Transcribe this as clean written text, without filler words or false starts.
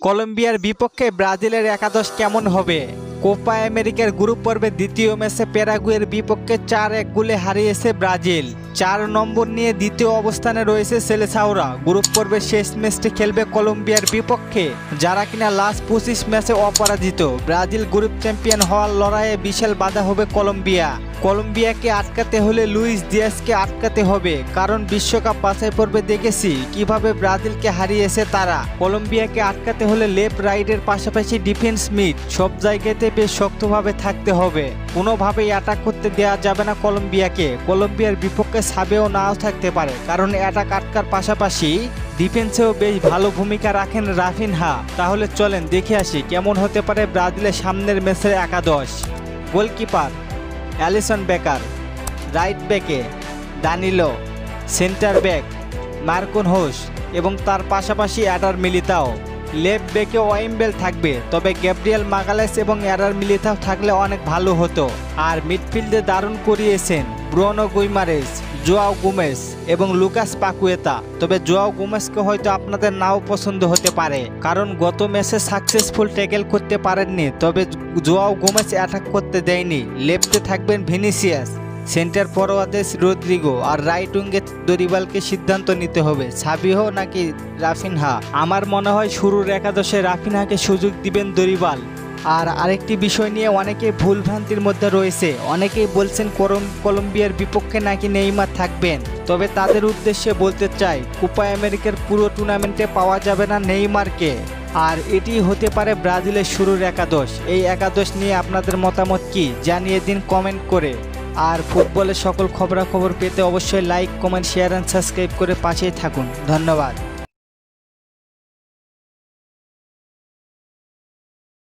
কলম্বিয়ার বিপক্ষে ব্রাজিলের একাদশ কেমন হবে? কোপা আমেরিকার গ্রুপ পর্বে দ্বিতীয় ম্যাচে প্যারাগুয়ের বিপক্ষে 4-1 গোলে হারিয়েছে ব্রাজিল। 4 নম্বর নিয়ে দ্বিতীয় অবস্থানে রয়েছে সেলেসাওরা। গ্রুপ পর্বের শেষ ম্যাচটি খেলবে কলম্বিয়ার বিপক্ষে, যারা কিনা লাস্ট 25 ম্যাচে অপরাজিত। ব্রাজিল গ্রুপ চ্যাম্পিয়ন হওয়ার লড়াইয়ে বিশাল বাধা হবে কলম্বিয়াকে আটকাতে হলে লুইস দিয়াজকে আটকাতে হবে, কারণ বিশ্বকাপ বাছাই পর্বে দেখেছি কিভাবে ব্রাজিলকে হারিয়েছে তারা। কলম্বিয়াকে আটকাতে হলে লেফট রাইটের পাশাপাশি ডিফেন্স মিড সব জায়গাতে বেশ শক্তভাবে থাকতে হবে। কোনোভাবেই অ্যাটাক করতে দেওয়া যাবে না কলম্বিয়াকে। কলম্বিয়ার বিপক্ষে সাবেও নাও থাকতে পারে, কারণ অ্যাটাক আটকার পাশাপাশি ডিফেন্সেও বেশ ভালো ভূমিকা রাখেন রাফিনহা। তাহলে চলেন দেখে আসি কেমন হতে পারে ব্রাজিলের সামনের ম্যাচের একাদশ। গোলকিপার অ্যালিসন বেকার, রাইট ব্যাকে দানিলো, সেন্টার ব্যাক মার্কোনহোস এবং তার পাশাপাশি অ্যাডার মিলিতাও। লেফট ব্যাকে ওয়েম্বেল থাকবে, তবে গ্যাব্রিয়েল মাগালেস এবং অ্যাডার মিলিতাও থাকলে অনেক ভালো হতো। আর মিডফিল্ডে দারুণ করিয়েছেন ব্রুনো গুইমারেস, জোয়াও গোমেজ এবং লুকাস পাকুয়েতা। তবে জোয়াও গোমেজকে হয়তো আপনাদের নাও পছন্দ হতে পারে, কারণ গত ম্যাচে সাকসেসফুল ট্যাকেল করতে পারেননি, তবে জোয়াও গোমেজ অ্যাটাক করতে দেয়নি। লেফটে থাকবেন ভিনিসিয়াস, সেন্টার ফরওয়ার্ডে রদ্রিগো, আর রাইট উইঙ্গে দরিবালকে সিদ্ধান্ত নিতে হবে সাবিহো নাকি রাফিনহা। আমার মনে হয় শুরুর একাদশে রাফিনহাকে সুযোগ দিবেন দরিবাল। আর আরেকটি বিষয় নিয়ে অনেকেই ভুলভ্রান্তির মধ্যে রয়েছে। অনেকেই বলছেন কলম্বিয়ার বিপক্ষে নাকি নেইমার থাকবেন, তবে তাদের উদ্দেশ্যে বলতে চাই কোপা আমেরিকার পুরো টুর্নামেন্টে পাওয়া যাবে না নেইমারকে। আর এটি হতে পারে ব্রাজিলের শুরুর একাদশ। এই একাদশ নিয়ে আপনাদের মতামত কি জানিয়ে দিন কমেন্ট করে। আর ফুটবলের সকল খবরাখবর পেতে অবশ্যই like, comment, share and subscribe করে পাশেই থাকুন। ধন্যবাদ।